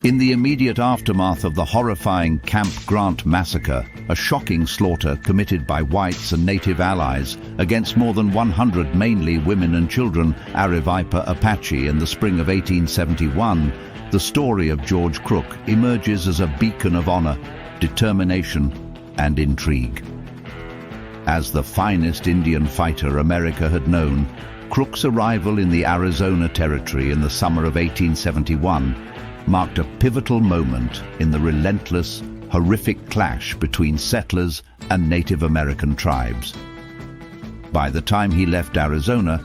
In the immediate aftermath of the horrifying Camp Grant massacre, a shocking slaughter committed by whites and native allies against more than 100 mainly women and children Arequipa Apache in the spring of 1871, the story of George Crook emerges as a beacon of honor, determination, and intrigue. As the finest Indian fighter America had known, Crook's arrival in the Arizona Territory in the summer of 1871 marked a pivotal moment in the relentless, horrific clash between settlers and Native American tribes. By the time he left Arizona,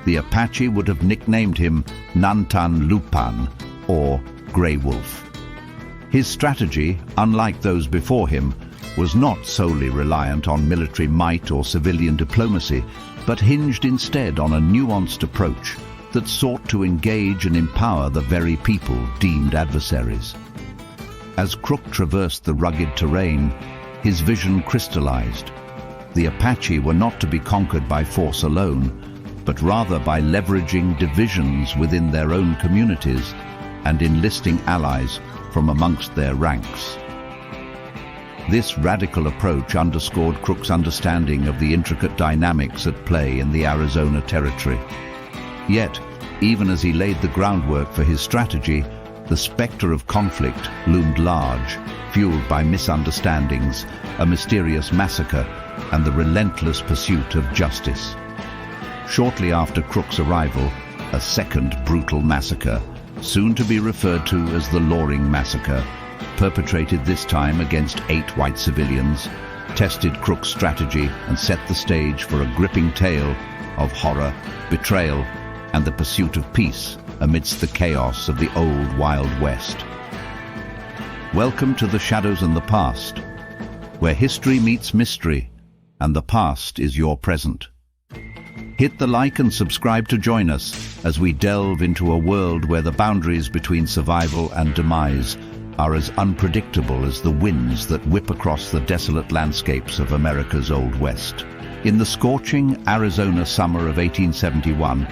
the Apache would have nicknamed him Nantan Lupan, or Grey Wolf. His strategy, unlike those before him, was not solely reliant on military might or civilian diplomacy, but hinged instead on a nuanced approach that sought to engage and empower the very people deemed adversaries. As Crook traversed the rugged terrain, his vision crystallized. The Apache were not to be conquered by force alone, but rather by leveraging divisions within their own communities and enlisting allies from amongst their ranks. This radical approach underscored Crook's understanding of the intricate dynamics at play in the Arizona Territory. Yet, even as he laid the groundwork for his strategy, the specter of conflict loomed large, fueled by misunderstandings, a mysterious massacre, and the relentless pursuit of justice. Shortly after Crook's arrival, a second brutal massacre, soon to be referred to as the Loring Massacre, perpetrated this time against 8 white civilians, tested Crook's strategy and set the stage for a gripping tale of horror, betrayal, and the pursuit of peace amidst the chaos of the old Wild West. Welcome to the Shadows and the Past, where history meets mystery, and the past is your present. Hit the like and subscribe to join us as we delve into a world where the boundaries between survival and demise are as unpredictable as the winds that whip across the desolate landscapes of America's Old West. In the scorching Arizona summer of 1871,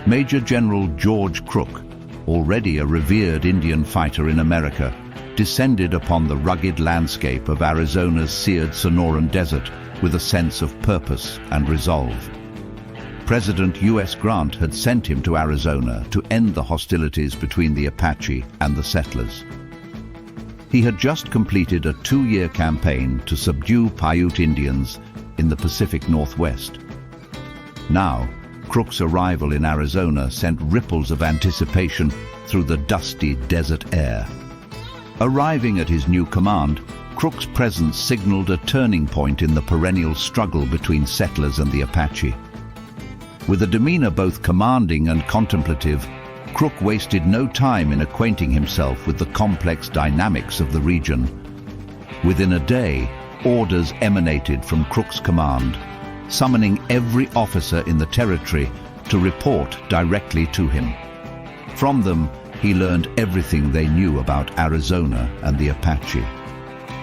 Major General George Crook, already a revered Indian fighter in America, descended upon the rugged landscape of Arizona's seared Sonoran Desert with a sense of purpose and resolve. President U.S. Grant had sent him to Arizona to end the hostilities between the Apache and the settlers. He had just completed a 2-year campaign to subdue Paiute Indians in the Pacific Northwest. Now, Crook's arrival in Arizona sent ripples of anticipation through the dusty desert air. Arriving at his new command, Crook's presence signaled a turning point in the perennial struggle between settlers and the Apache. With a demeanor both commanding and contemplative, Crook wasted no time in acquainting himself with the complex dynamics of the region. Within a day, orders emanated from Crook's command, summoning every officer in the territory to report directly to him. From them, he learned everything they knew about Arizona and the Apache.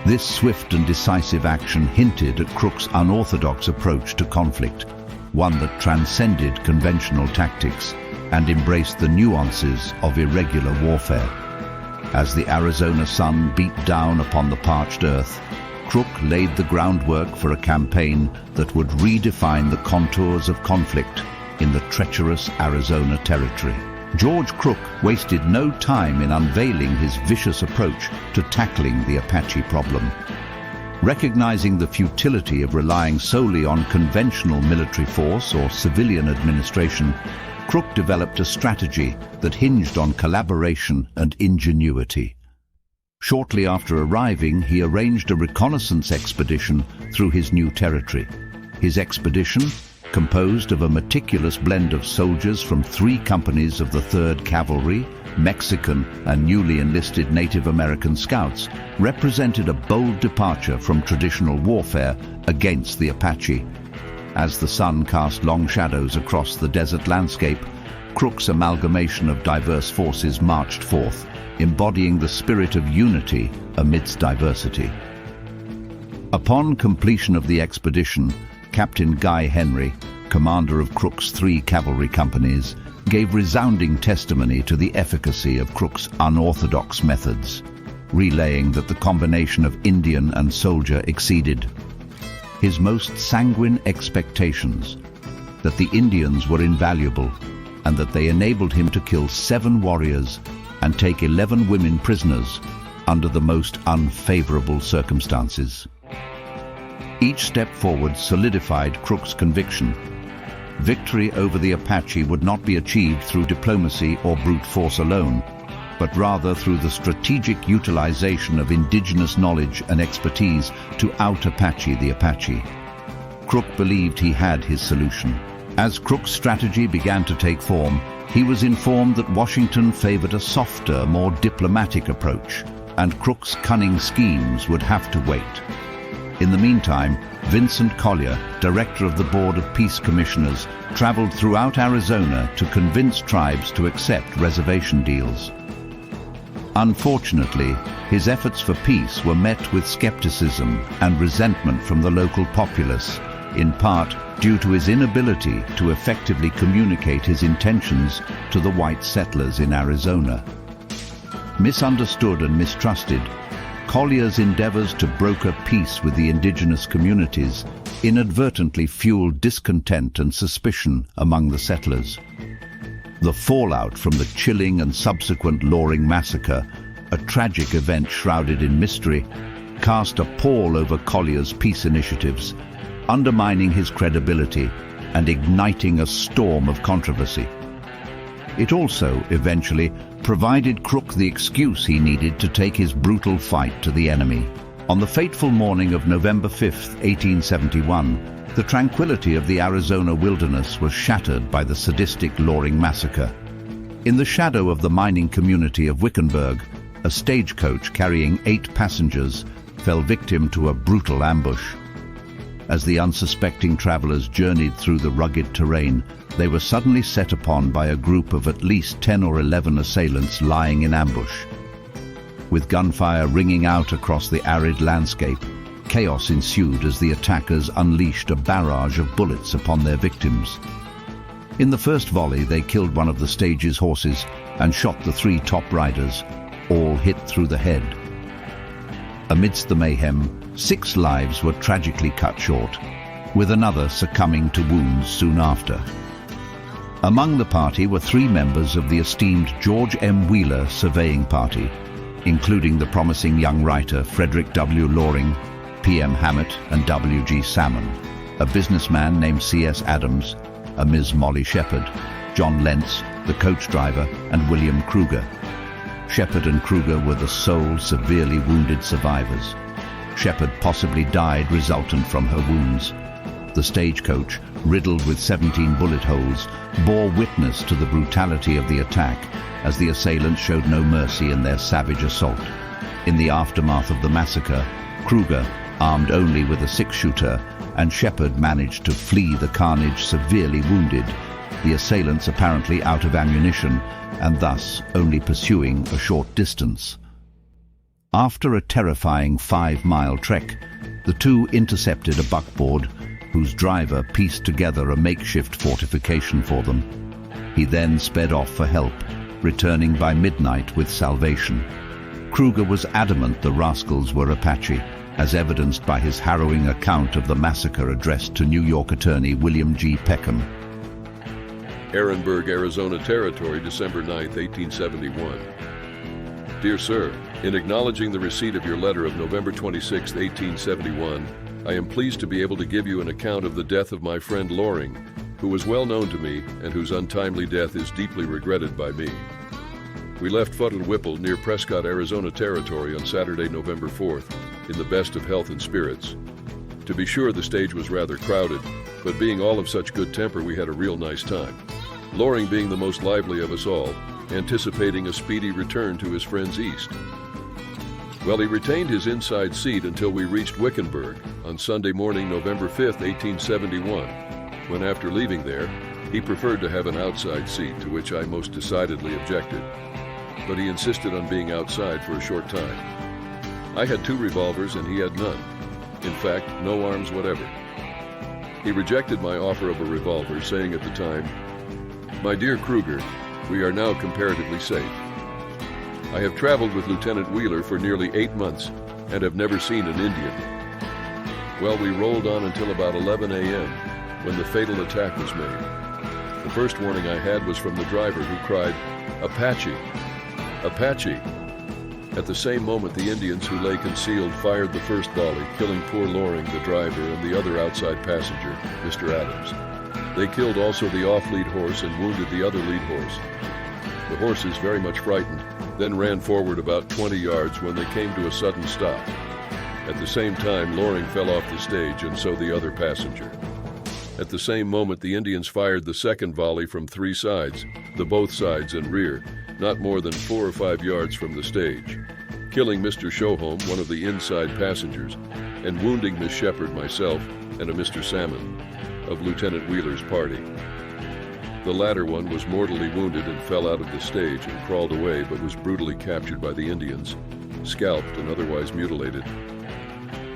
This swift and decisive action hinted at Crook's unorthodox approach to conflict, one that transcended conventional tactics and embraced the nuances of irregular warfare. As the Arizona sun beat down upon the parched earth, Crook laid the groundwork for a campaign that would redefine the contours of conflict in the treacherous Arizona Territory. George Crook wasted no time in unveiling his vicious approach to tackling the Apache problem. Recognizing the futility of relying solely on conventional military force or civilian administration, Crook developed a strategy that hinged on collaboration and ingenuity. Shortly after arriving, he arranged a reconnaissance expedition through his new territory. His expedition, composed of a meticulous blend of soldiers from 3 companies of the 3rd Cavalry, Mexican and newly enlisted Native American scouts, represented a bold departure from traditional warfare against the Apache. As the sun cast long shadows across the desert landscape, Crook's amalgamation of diverse forces marched forth, embodying the spirit of unity amidst diversity. Upon completion of the expedition, Captain Guy Henry, commander of Crook's 3 cavalry companies, gave resounding testimony to the efficacy of Crook's unorthodox methods, relaying that the combination of Indian and soldier exceeded his most sanguine expectations, that the Indians were invaluable, and that they enabled him to kill 7 warriors and take 11 women prisoners under the most unfavorable circumstances. Each step forward solidified Crook's conviction. Victory over the Apache would not be achieved through diplomacy or brute force alone, but rather through the strategic utilization of indigenous knowledge and expertise to out-Apache the Apache. Crook believed he had his solution. As Crook's strategy began to take form, he was informed that Washington favored a softer, more diplomatic approach, and Crook's cunning schemes would have to wait. In the meantime, Vincent Collier, director of the Board of Peace Commissioners, traveled throughout Arizona to convince tribes to accept reservation deals. Unfortunately, his efforts for peace were met with skepticism and resentment from the local populace, in part due to his inability to effectively communicate his intentions to the white settlers in Arizona. Misunderstood and mistrusted, Collier's endeavors to broker peace with the indigenous communities inadvertently fueled discontent and suspicion among the settlers. The fallout from the chilling and subsequent Loring Massacre, a tragic event shrouded in mystery, cast a pall over Collier's peace initiatives, undermining his credibility and igniting a storm of controversy. It also, eventually, provided Crook the excuse he needed to take his brutal fight to the enemy. On the fateful morning of November 5, 1871, the tranquility of the Arizona wilderness was shattered by the sadistic Loring Massacre. In the shadow of the mining community of Wickenburg, a stagecoach carrying 8 passengers fell victim to a brutal ambush. As the unsuspecting travelers journeyed through the rugged terrain, they were suddenly set upon by a group of at least 10 or 11 assailants lying in ambush. With gunfire ringing out across the arid landscape, chaos ensued as the attackers unleashed a barrage of bullets upon their victims. In the first volley, they killed one of the stage's horses and shot the 3 top riders, all hit through the head. Amidst the mayhem, 6 lives were tragically cut short, with another succumbing to wounds soon after. Among the party were 3 members of the esteemed George M. Wheeler surveying party, including the promising young writer Frederick W. Loring, P.M. Hammett, and W.G. Salmon, a businessman named C.S. Adams, a Ms. Molly Shepard, John Lentz, the coach driver, and William Kruger. Shepard and Kruger were the sole severely wounded survivors. Shepard possibly died resultant from her wounds. The stagecoach, riddled with 17 bullet holes, bore witness to the brutality of the attack, as the assailants showed no mercy in their savage assault. In the aftermath of the massacre, Kruger, armed only with a 6-shooter, and Shepard managed to flee the carnage severely wounded, the assailants apparently out of ammunition, and thus only pursuing a short distance. After a terrifying 5-mile trek, the 2 intercepted a buckboard, whose driver pieced together a makeshift fortification for them. He then sped off for help, returning by midnight with salvation. Kruger was adamant the rascals were Apache, as evidenced by his harrowing account of the massacre addressed to New York attorney William G. Peckham. Ehrenberg, Arizona Territory, December 9, 1871. Dear Sir, in acknowledging the receipt of your letter of November 26, 1871, I am pleased to be able to give you an account of the death of my friend Loring, who was well known to me and whose untimely death is deeply regretted by me. We left Fuddle Whipple near Prescott, Arizona Territory on Saturday, November 4th, in the best of health and spirits. To be sure, the stage was rather crowded, but being all of such good temper, we had a real nice time. Loring being the most lively of us all, anticipating a speedy return to his friends east. Well, he retained his inside seat until we reached Wickenburg on Sunday morning, November 5th, 1871, when after leaving there, he preferred to have an outside seat, to which I most decidedly objected. But he insisted on being outside for a short time. I had 2 revolvers and he had none. In fact, no arms whatever. He rejected my offer of a revolver, saying at the time, My dear Kruger, we are now comparatively safe. I have traveled with Lieutenant Wheeler for nearly 8 months and have never seen an Indian. Well, we rolled on until about 11 a.m. when the fatal attack was made. The first warning I had was from the driver, who cried, "Apache! Apache!" At the same moment, the Indians who lay concealed fired the first volley, killing poor Loring, the driver, and the other outside passenger, Mr. Adams. They killed also the off-lead horse and wounded the other lead horse. The horses, very much frightened, then ran forward about 20 yards when they came to a sudden stop. At the same time, Loring fell off the stage, and so the other passenger. At the same moment, the Indians fired the second volley from 3 sides, the both sides and rear, not more than 4 or 5 yards from the stage, killing Mr. Shoholm, one of the inside passengers, and wounding Miss Shepard, myself, and a Mr. Salmon, of Lieutenant Wheeler's party. The latter one was mortally wounded and fell out of the stage and crawled away, but was brutally captured by the Indians, scalped and otherwise mutilated.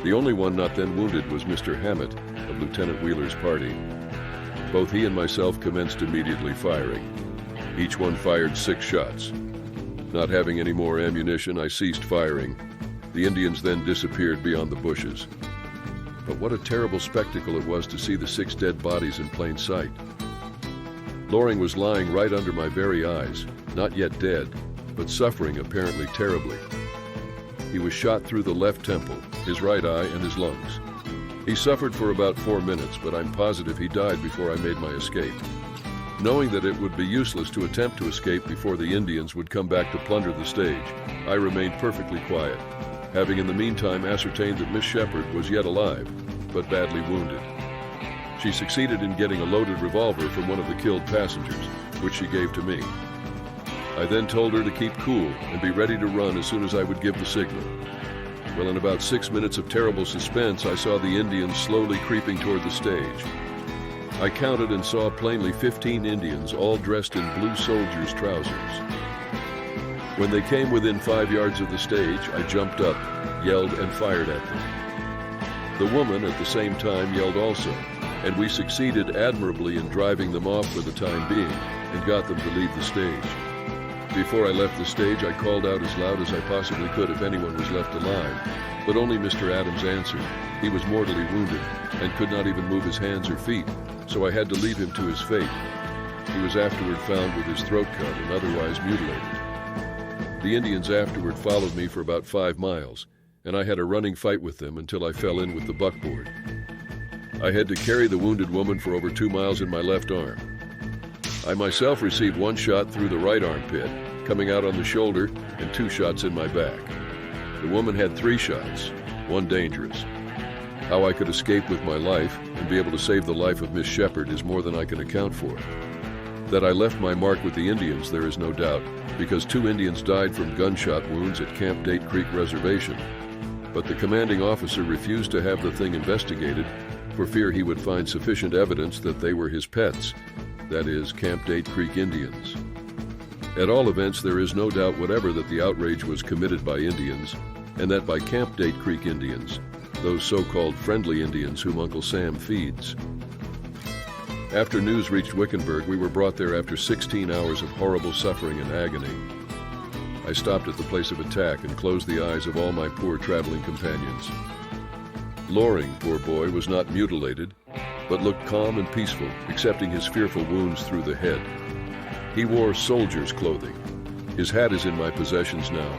The only one not then wounded was Mr. Hammett, of Lieutenant Wheeler's party. Both he and myself commenced immediately firing. Each one fired 6 shots. Not having any more ammunition, I ceased firing. The Indians then disappeared beyond the bushes. But what a terrible spectacle it was to see the 6 dead bodies in plain sight. Loring was lying right under my very eyes, not yet dead, but suffering apparently terribly. He was shot through the left temple, his right eye, and his lungs. He suffered for about 4 minutes, but I'm positive he died before I made my escape. Knowing that it would be useless to attempt to escape before the Indians would come back to plunder the stage, I remained perfectly quiet, having in the meantime ascertained that Miss Shepard was yet alive, but badly wounded. She succeeded in getting a loaded revolver from one of the killed passengers, which she gave to me. I then told her to keep cool and be ready to run as soon as I would give the signal. Well, in about 6 minutes of terrible suspense, I saw the Indians slowly creeping toward the stage. I counted and saw plainly 15 Indians, all dressed in blue soldiers' trousers. When they came within 5 yards of the stage, I jumped up, yelled, and fired at them. The woman at the same time yelled also, and we succeeded admirably in driving them off for the time being and got them to leave the stage. Before I left the stage, I called out as loud as I possibly could if anyone was left alive, but only Mr. Adams answered. He was mortally wounded and could not even move his hands or feet, so I had to leave him to his fate. He was afterward found with his throat cut and otherwise mutilated. The Indians afterward followed me for about 5 miles, and I had a running fight with them until I fell in with the buckboard. I had to carry the wounded woman for over 2 miles in my left arm. I myself received 1 shot through the right armpit, coming out on the shoulder, and 2 shots in my back. The woman had 3 shots, 1 dangerous. How I could escape with my life and be able to save the life of Miss Shepard is more than I can account for. That I left my mark with the Indians, there is no doubt, because 2 Indians died from gunshot wounds at Camp Date Creek Reservation. But the commanding officer refused to have the thing investigated for fear he would find sufficient evidence that they were his pets, that is, Camp Date Creek Indians. At all events, there is no doubt whatever that the outrage was committed by Indians, and that by Camp Date Creek Indians, those so-called friendly Indians whom Uncle Sam feeds. After news reached Wickenburg, we were brought there after 16 hours of horrible suffering and agony. I stopped at the place of attack and closed the eyes of all my poor traveling companions. Loring, poor boy, was not mutilated, but looked calm and peaceful, accepting his fearful wounds through the head. He wore soldier's clothing. His hat is in my possessions now.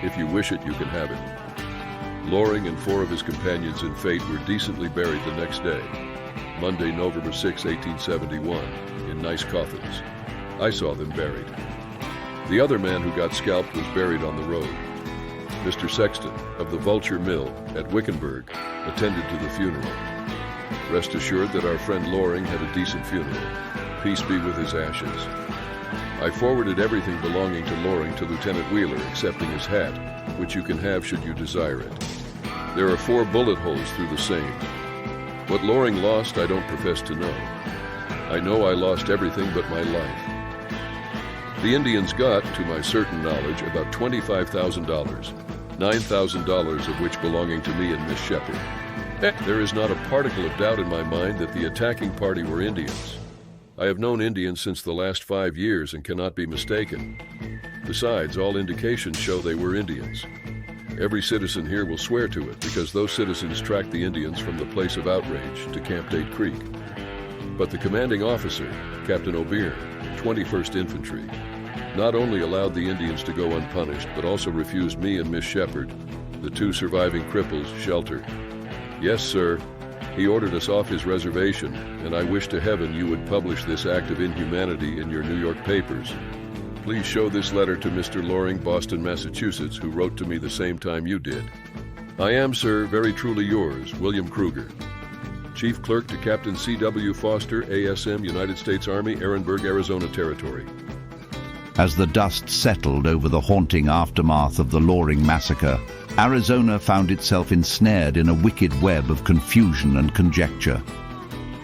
If you wish it, you can have it. Loring and 4 of his companions in fate were decently buried the next day, Monday, November 6, 1871, in nice coffins. I saw them buried. The other man who got scalped was buried on the road. Mr. Sexton, of the Vulture Mill at Wickenburg, attended to the funeral. Rest assured that our friend Loring had a decent funeral. Peace be with his ashes. I forwarded everything belonging to Loring to Lieutenant Wheeler, excepting his hat, which you can have should you desire it. There are 4 bullet holes through the same. What Loring lost, I don't profess to know. I know I lost everything but my life. The Indians got, to my certain knowledge, about $25,000, $9,000 of which belonging to me and Miss Shepard. There is not a particle of doubt in my mind that the attacking party were Indians. I have known Indians since the last 5 years and cannot be mistaken. Besides, all indications show they were Indians. Every citizen here will swear to it because those citizens tracked the Indians from the place of outrage to Camp Date Creek. But the commanding officer, Captain O'Beirne, 21st Infantry, not only allowed the Indians to go unpunished, but also refused me and Miss Shepard, the 2 surviving cripples, shelter. Yes, sir, he ordered us off his reservation, and I wish to heaven you would publish this act of inhumanity in your New York papers. Please show this letter to Mr. Loring, Boston, Massachusetts, who wrote to me the same time you did. I am, sir, very truly yours, William Kruger. Chief Clerk to Captain C.W. Foster, ASM, United States Army, Ehrenberg, Arizona Territory. As the dust settled over the haunting aftermath of the Loring Massacre, Arizona found itself ensnared in a wicked web of confusion and conjecture.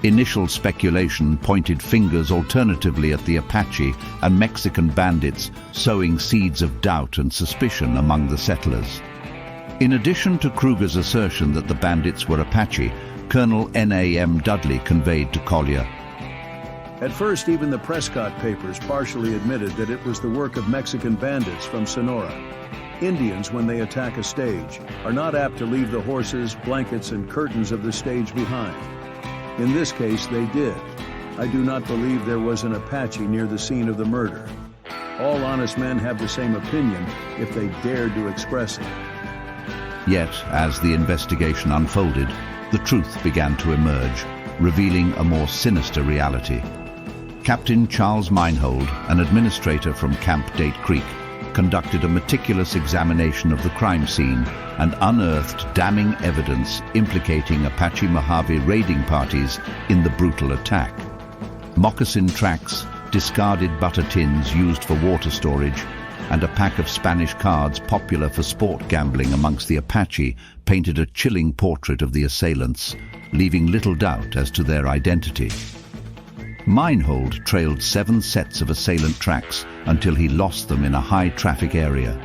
Initial speculation pointed fingers alternatively at the Apache and Mexican bandits, sowing seeds of doubt and suspicion among the settlers. In addition to Kruger's assertion that the bandits were Apache, Colonel N.A.M. Dudley conveyed to Collier, "At first, even the Prescott papers partially admitted that it was the work of Mexican bandits from Sonora. Indians, when they attack a stage, are not apt to leave the horses, blankets, and curtains of the stage behind. In this case, they did. I do not believe there was an Apache near the scene of the murder. All honest men have the same opinion if they dared to express it." Yet, as the investigation unfolded, the truth began to emerge, revealing a more sinister reality. Captain Charles Meinhold, an administrator from Camp Date Creek, conducted a meticulous examination of the crime scene and unearthed damning evidence implicating Apache Mojave raiding parties in the brutal attack. Moccasin tracks, discarded butter tins used for water storage, and a pack of Spanish cards popular for sport gambling amongst the Apache painted a chilling portrait of the assailants, leaving little doubt as to their identity. Meinhold trailed 7 sets of assailant tracks until he lost them in a high-traffic area.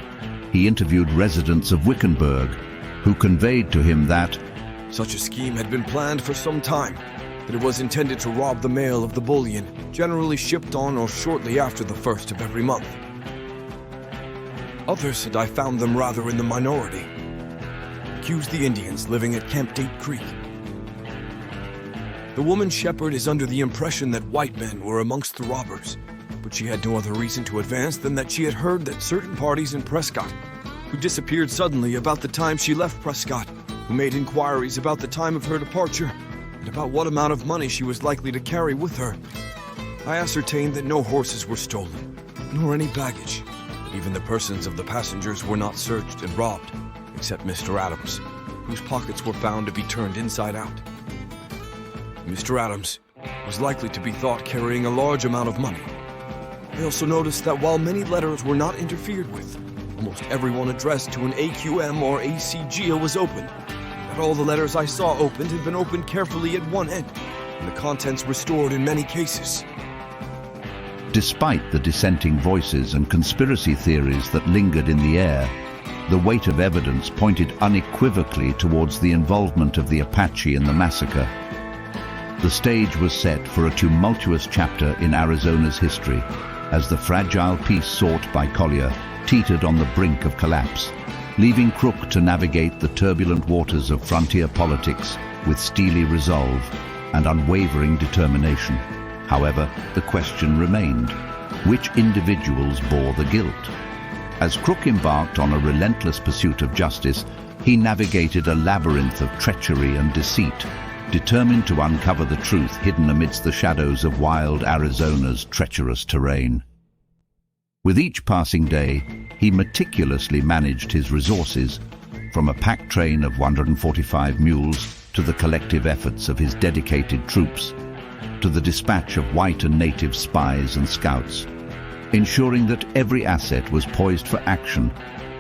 He interviewed residents of Wickenburg, who conveyed to him that such a scheme had been planned for some time, that it was intended to rob the mail of the bullion, generally shipped on or shortly after the 1st of every month. Others said I found them rather in the minority. Accused the Indians living at Camp Date Creek. The woman Shepard is under the impression that white men were amongst the robbers, but she had no other reason to advance than that she had heard that certain parties in Prescott, who disappeared suddenly about the time she left Prescott, who made inquiries about the time of her departure, and about what amount of money she was likely to carry with her. I ascertained that no horses were stolen, nor any baggage. Even the persons of the passengers were not searched and robbed, except Mr. Adams, whose pockets were found to be turned inside out. Mr. Adams was likely to be thought carrying a large amount of money. I also noticed that while many letters were not interfered with, almost everyone addressed to an AQM or ACGA was open. That all the letters I saw opened had been opened carefully at one end, and the contents restored in many cases. Despite the dissenting voices and conspiracy theories that lingered in the air, the weight of evidence pointed unequivocally towards the involvement of the Apache in the massacre. The stage was set for a tumultuous chapter in Arizona's history, as the fragile peace sought by Collier teetered on the brink of collapse, leaving Crook to navigate the turbulent waters of frontier politics with steely resolve and unwavering determination. However, the question remained, which individuals bore the guilt? As Crook embarked on a relentless pursuit of justice, he navigated a labyrinth of treachery and deceit, determined to uncover the truth hidden amidst the shadows of wild Arizona's treacherous terrain. With each passing day, he meticulously managed his resources, from a pack train of 145 mules to the collective efforts of his dedicated troops, to the dispatch of white and native spies and scouts, ensuring that every asset was poised for action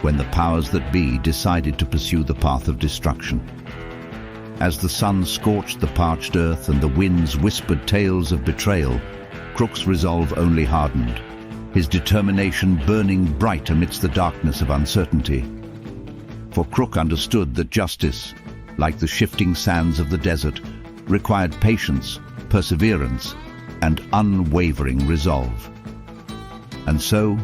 when the powers that be decided to pursue the path of destruction. As the sun scorched the parched earth and the winds whispered tales of betrayal, Crook's resolve only hardened, his determination burning bright amidst the darkness of uncertainty. For Crook understood that justice, like the shifting sands of the desert, required patience, perseverance, and unwavering resolve. And so,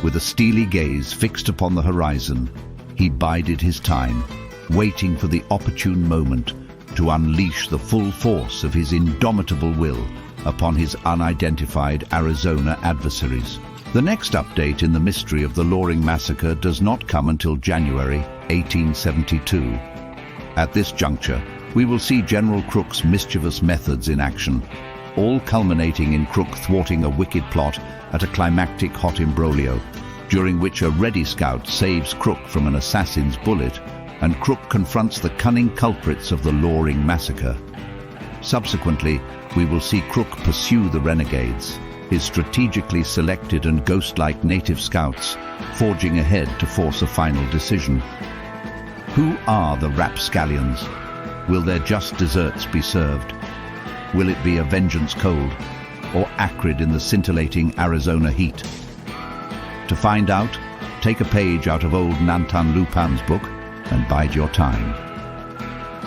with a steely gaze fixed upon the horizon, he bided his time, waiting for the opportune moment to unleash the full force of his indomitable will upon his unidentified Arizona adversaries. The next update in the mystery of the Loring Massacre does not come until January 1872. At this juncture, we will see General Crook's mischievous methods in action, all culminating in Crook thwarting a wicked plot at a climactic hot imbroglio, during which a ready scout saves Crook from an assassin's bullet, and Crook confronts the cunning culprits of the Loring Massacre. Subsequently, we will see Crook pursue the renegades, his strategically selected and ghost-like native scouts forging ahead to force a final decision. Who are the rapscallions? Will their just desserts be served? Will it be a vengeance cold, or acrid in the scintillating Arizona heat? To find out, take a page out of old Nantan Lupin's book and bide your time.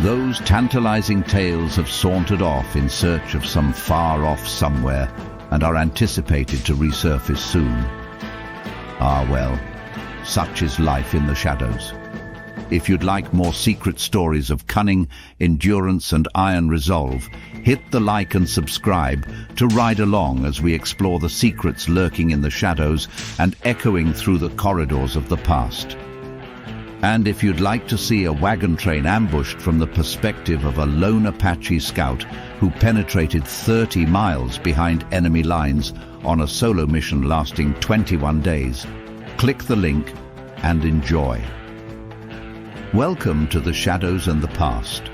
Those tantalizing tales have sauntered off in search of some far-off somewhere and are anticipated to resurface soon. Ah well, such is life in the shadows. If you'd like more secret stories of cunning, endurance and iron resolve, hit the like and subscribe to ride along as we explore the secrets lurking in the shadows and echoing through the corridors of the past. And if you'd like to see a wagon train ambushed from the perspective of a lone Apache scout who penetrated 30 miles behind enemy lines on a solo mission lasting 21 days, click the link and enjoy. Welcome to the Shadows and the Past,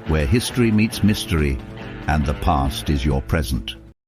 where history meets mystery and the past is your present.